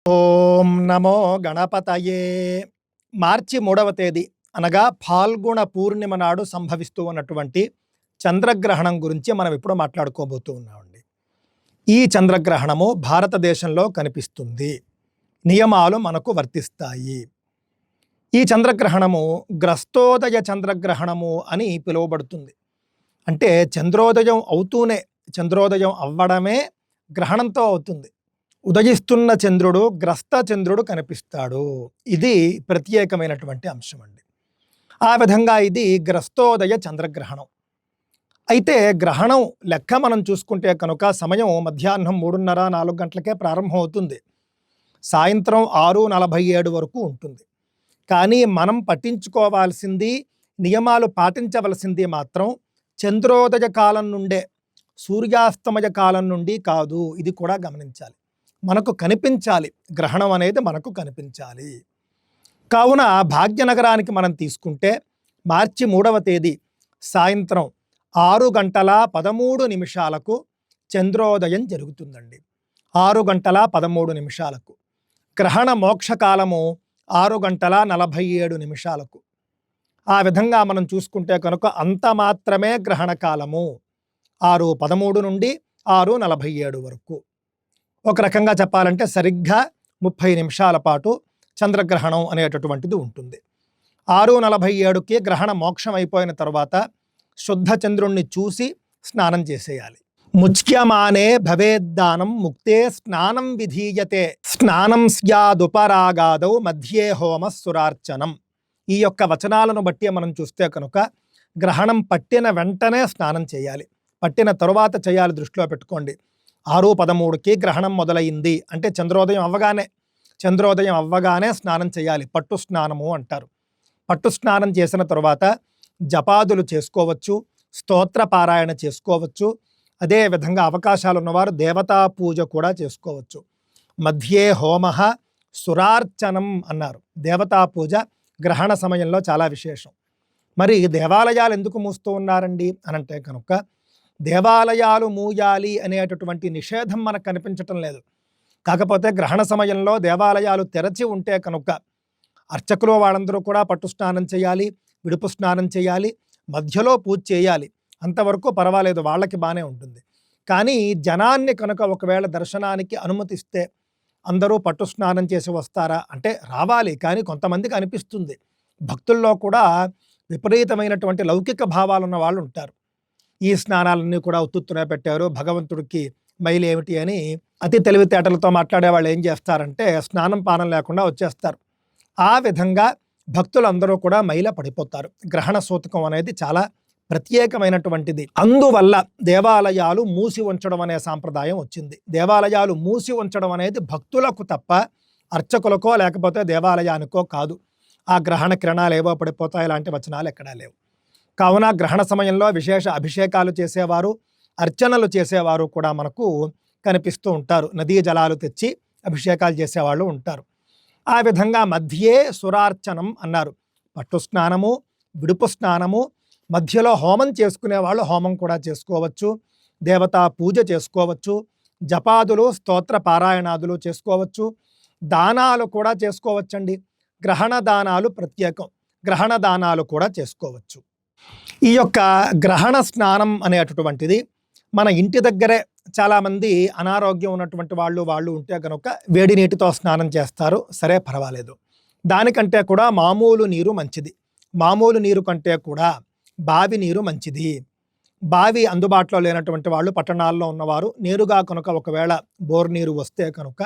ఓం నమో గణపతయే. మార్చి 3వ తేదీ అనగా ఫాల్గుణ పూర్ణిమ నాడు సంభవిస్తూ ఉన్నటువంటి చంద్రగ్రహణం గురించి మనం ఇప్పుడు మాట్లాడుకోబోతూ ఉన్నామండి. ఈ చంద్రగ్రహణము భారతదేశంలో కనిపిస్తుంది. నియమాలు మనకు వర్తిస్తాయి. ఈ చంద్రగ్రహణము గ్రస్తోదయ చంద్రగ్రహణము అని పిలువబడుతుంది. అంటే చంద్రోదయం అవ్వడమే గ్రహణంతో అవుతుంది. ఉదయిస్తున్న చంద్రుడు గ్రస్త చంద్రుడు కనిపిస్తాడు. ఇది ప్రత్యేకమైనటువంటి అంశం అండి. ఆ విధంగా ఇది గ్రస్తోదయ చంద్రగ్రహణం. అయితే గ్రహణం లెక్క మనం చూసుకుంటే కనుక సమయం మధ్యాహ్నం 3:30-4 గంటలకే ప్రారంభం అవుతుంది. సాయంత్రం 6:47 వరకు ఉంటుంది. కానీ మనం పట్టించుకోవాల్సింది, నియమాలు పాటించవలసింది మాత్రం చంద్రోదయ కాలం నుండే, సూర్యాస్తమయ కాలం నుండి కాదు. ఇది కూడా గమనించాలి. మనకు కనిపించాలి, గ్రహణం అనేది మనకు కనిపించాలి. కావున భాగ్యనగరానికి మనం తీసుకుంటే మార్చి 3వ తేదీ సాయంత్రం 6:13 చంద్రోదయం జరుగుతుందండి. 6:13 గ్రహణ మోక్షకాలము 6:47. ఆ విధంగా మనం చూసుకుంటే కనుక అంత మాత్రమే గ్రహణ కాలము 6:13 నుండి 6:47 వరకు. ఒక రకంగా చెప్పాలంటే సరిగ్గా 30 నిమిషాల పాటు చంద్రగ్రహణం అనేటటువంటిది ఉంటుంది. 6:47కి గ్రహణ మోక్షం అయిపోయిన తర్వాత శుద్ధ చంద్రుణ్ణి చూసి స్నానం చేసేయాలి. ముచ్యమానే భవేద్దానం ముక్తే స్నానం విధీయతే స్నానం స్యాదుపరాగాదౌ మధ్యే హోమ సురార్చనం. ఈ యొక్క వచనాలను బట్టి మనం చూస్తే కనుక గ్రహణం పట్టిన వెంటనే స్నానం చేయాలి. పట్టిన తరువాత చేయాలి, దృష్టిలో పెట్టుకోండి. 6:13కి గ్రహణం మొదలైంది అంటే చంద్రోదయం అవ్వగానే స్నానం చేయాలి. పట్టు స్నానము అంటారు. పట్టు స్నానం చేసిన తరువాత జపాదులు చేసుకోవచ్చు, స్తోత్ర పారాయణ చేసుకోవచ్చు. అదేవిధంగా అవకాశాలు ఉన్నవారు దేవతా పూజ కూడా చేసుకోవచ్చు. మధ్యే హోమ సురార్చనం అన్నారు. దేవతా పూజ గ్రహణ సమయంలో చాలా విశేషం. మరి దేవాలయాలు ఎందుకు మూస్తూ ఉన్నారండి అనంటే కనుక దేవాలయాలు మూయాలి అనేటటువంటి నిషేధం మనకు కనిపించటం లేదు. కాకపోతే గ్రహణ సమయంలో దేవాలయాలు తెరచి ఉంటే కనుక అర్చకులు వాళ్ళందరూ కూడా పట్టు స్నానం చేయాలి, విడుపు స్నానం చేయాలి, మధ్యలో పూజ చేయాలి. అంతవరకు పర్వాలేదు, వాళ్ళకి బాగానే ఉంటుంది. కానీ జనాన్ని కనుక ఒకవేళ దర్శనానికి అనుమతిస్తే అందరూ పట్టు స్నానం చేసి వస్తారా అంటే రావాలి. కానీ కొంతమందికి అనిపిస్తుంది, భక్తుల్లో కూడా విపరీతమైనటువంటి లౌకిక భావాలు ఉన్న వాళ్ళు ఉంటారు. ఈ స్నానాలన్నీ కూడా ఉత్తుత్తునే పెట్టారు, భగవంతుడికి మైలు ఏమిటి అని అతి తెలివితేటలతో మాట్లాడే వాళ్ళు ఏం చేస్తారంటే స్నానం పానం లేకుండా వచ్చేస్తారు. ఆ విధంగా భక్తులందరూ కూడా మైల పడిపోతారు. గ్రహణ సూతకం అనేది చాలా ప్రత్యేకమైనటువంటిది. అందువల్ల దేవాలయాలు మూసి ఉంచడం అనే సాంప్రదాయం వచ్చింది. దేవాలయాలు మూసి ఉంచడం అనేది భక్తులకు తప్ప అర్చకులకో లేకపోతే దేవాలయానికో కాదు. ఆ గ్రహణ కిరణాలు ఏవో పడిపోతాయి, ఇలాంటి వచనాలు ఎక్కడా లేవు. కావున గ్రహణ సమయంలో విశేష అభిషేకాలు చేసేవారు, అర్చనలు చేసేవారు కూడా మనకు కనిపిస్తూ ఉంటారు. నదీ జలాలు తెచ్చి అభిషేకాలు చేసేవాళ్ళు ఉంటారు. ఆ విధంగా మధ్యే సురార్చనం అన్నారు. పట్టు స్నానము, విడుపు స్నానము, మధ్యలో హోమం చేసుకునే వాళ్ళు హోమం కూడా చేసుకోవచ్చు, దేవతా పూజ చేసుకోవచ్చు, జపాదులు స్తోత్ర పారాయణాదులు చేసుకోవచ్చు, దానాలు కూడా చేసుకోవచ్చండి. గ్రహణ దానాలు ప్రత్యేకం, గ్రహణ దానాలు కూడా చేసుకోవచ్చు. ఈ యొక్క గ్రహణ స్నానం అనేటటువంటిది మన ఇంటి దగ్గరే చాలామంది అనారోగ్యం ఉన్నటువంటి వాళ్ళు ఉంటే కనుక వేడి నీటితో స్నానం చేస్తారు. సరే, పర్వాలేదు. దానికంటే కూడా మామూలు నీరు మంచిది. మామూలు నీరు కంటే కూడా బావి నీరు మంచిది. బావి అందుబాటులో లేనటువంటి వాళ్ళు, పట్టణాల్లో ఉన్నవారు నేరుగా కనుక ఒకవేళ బోర్ నీరు వస్తే కనుక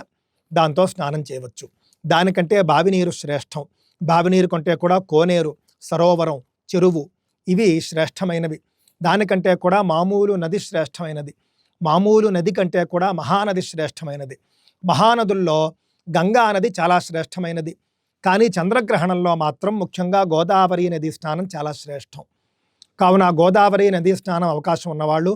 దాంతో స్నానం చేయవచ్చు. దానికంటే బావి నీరు శ్రేష్టం. బావి నీరు కంటే కూడా కోనేరు, సరోవరం, చెరువు ఇవి శ్రేష్టమైనవి. దానికంటే కూడా మామూలు నది శ్రేష్టమైనది. మామూలు నది కంటే కూడా మహానది శ్రేష్టమైనది. మహానదుల్లో గంగా నది చాలా శ్రేష్టమైనది. కానీ చంద్రగ్రహణంలో మాత్రం ముఖ్యంగా గోదావరి నదీ స్నానం చాలా శ్రేష్టం. కావున గోదావరి నదీ స్నానం అవకాశం ఉన్నవాళ్ళు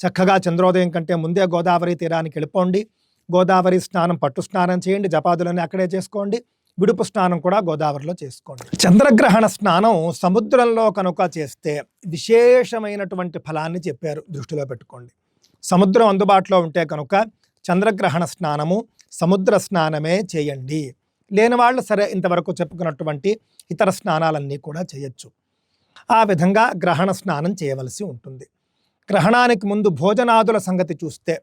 చక్కగా చంద్రోదయం కంటే ముందే గోదావరి తీరానికి వెళ్ళిపోండి. గోదావరి స్నానం, పట్టు స్నానం చేయండి, జపాదులన్నీ అక్కడే చేసుకోండి, విడుపు స్నానం కూడా గోదావరిలో చేసుకోండి. చంద్రగ్రహణ స్నానం సముద్రంలో కనుక చేస్తే విశేషమైనటువంటి ఫలాన్ని చెప్పారు, దృష్టిలో పెట్టుకోండి. సముద్రం అందుబాటులో ఉంటే కనుక చంద్రగ్రహణ స్నానము సముద్ర స్నానమే చేయండి. లేని వాళ్ళు సరే ఇంతవరకు చెప్పుకున్నటువంటి ఇతర స్నానాలన్నీ కూడా చేయొచ్చు. ఆ విధంగా గ్రహణ స్నానం చేయవలసి ఉంటుంది. గ్రహణానికి ముందు భోజనాదుల సంగతి చూస్తే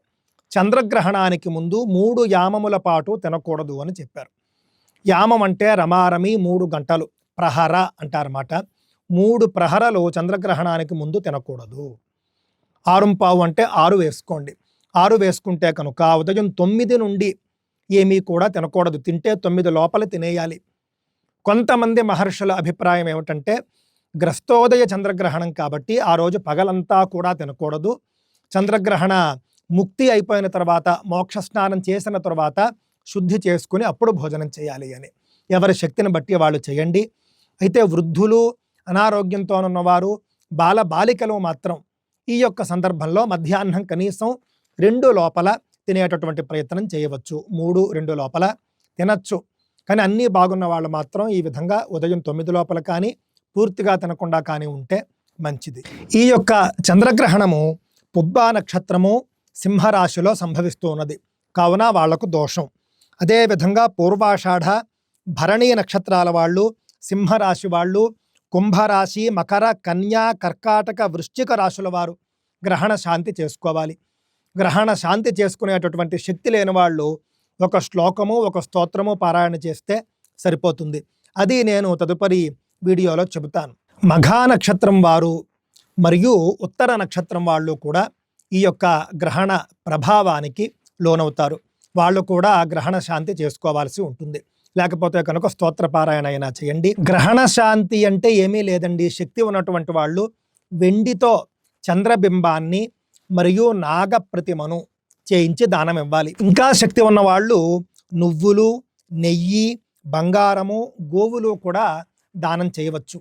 చంద్రగ్రహణానికి ముందు 3 యామముల పాటు తినకూడదు అని చెప్పారు. యామం అంటే రమారమి 3 గంటలు, ప్రహర అంటారన్నమాట. 3 ప్రహరలు చంద్రగ్రహణానికి ముందు తినకూడదు. 6:15 అంటే 6 వేసుకోండి. 6 వేసుకుంటే కనుక ఉదయం 9 నుండి ఏమీ కూడా తినకూడదు. తింటే 9 లోపల తినేయాలి. కొంతమంది మహర్షుల అభిప్రాయం ఏమిటంటే గ్రస్తోదయ చంద్రగ్రహణం కాబట్టి ఆ రోజు పగలంతా కూడా తినకూడదు. చంద్రగ్రహణ ముక్తి అయిపోయిన తర్వాత మోక్ష స్నానం చేసిన తర్వాత శుద్ధి చేసుకుని అప్పుడు భోజనం చేయాలి అని. ఎవరి శక్తిని బట్టి వాళ్ళు చేయండి. అయితే వృద్ధులు, అనారోగ్యంతో ఉన్నవారు, బాలికలు మాత్రం ఈ యొక్క సందర్భంలో మధ్యాహ్నం కనీసం 2 లోపల తినేటటువంటి ప్రయత్నం చేయవచ్చు. 3-2 లోపల తినచ్చు. కానీ అన్నీ బాగున్న వాళ్ళు మాత్రం ఈ విధంగా ఉదయం 9 లోపల కానీ పూర్తిగా తినకుండా కానీ ఉంటే మంచిది. ఈ యొక్క చంద్రగ్రహణము పుబ్బా నక్షత్రము సింహరాశిలో సంభవిస్తూ ఉన్నది కావున వాళ్లకు దోషం. అదేవిధంగా పూర్వాషాఢ, భరణీ నక్షత్రాల వాళ్ళు, సింహరాశి వాళ్ళు, కుంభరాశి, మకర, కన్యా, కర్కాటక, వృశ్చిక రాశుల వారు గ్రహణ శాంతి చేసుకోవాలి. గ్రహణ శాంతి చేసుకునేటటువంటి శక్తి లేని వాళ్ళు ఒక శ్లోకము, ఒక స్తోత్రము పారాయణ చేస్తే సరిపోతుంది. అది నేను తదుపరి వీడియోలో చెబుతాను. మఘా నక్షత్రం వారు మరియు ఉత్తర నక్షత్రం వాళ్ళు కూడా ఈ యొక్క గ్రహణ ప్రభావానికి లోనవుతారు. వాళ్ళు కూడా గ్రహణ శాంతి చేసుకోవాల్సి ఉంటుంది. లేకపోతే కనుక స్తోత్ర పారాయణ అయినా చేయండి. గ్రహణ శాంతి అంటే ఏమీ లేదండి. శక్తి ఉన్నటువంటి వాళ్ళు వెండితో చంద్రబింబాన్ని మరియు నాగ ప్రతిమను చేయించి దానం ఇవ్వాలి. ఇంకా శక్తి ఉన్న వాళ్ళు నువ్వులు, నెయ్యి, బంగారము, గోవులు కూడా దానం చేయవచ్చు.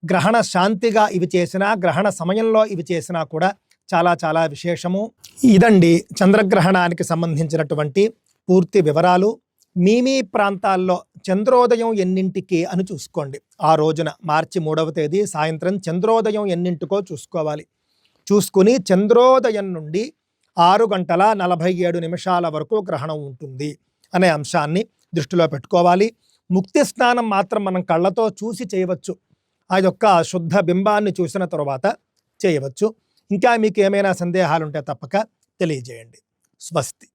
గ్రహణ శాంతిగా ఇవి చేసినా, గ్రహణ సమయంలో ఇవి చేసినా కూడా చాలా చాలా విశేషము. ఇదండి చంద్రగ్రహణానికి సంబంధించినటువంటి పూర్తి వివరాలు. మీ ప్రాంతాల్లో చంద్రోదయం ఎన్నింటికి అని చూసుకోండి. ఆ రోజున మార్చి 3వ తేదీ సాయంత్రం చంద్రోదయం ఎన్నింటికో చూసుకోవాలి. చూసుకుని చంద్రోదయం నుండి 6:47 వరకు గ్రహణం ఉంటుంది అనే అంశాన్ని దృష్టిలో పెట్టుకోవాలి. ముక్తి స్నానం మాత్రం మనం కళ్ళతో చూసి చేయవచ్చు. ఆ యొక్క శుద్ధ బింబాన్ని చూసిన తర్వాత చేయవచ్చు. ఇంకా మీకు ఏమైనా సందేహాలుంటే తప్పక తెలియజేయండి. స్వస్తి.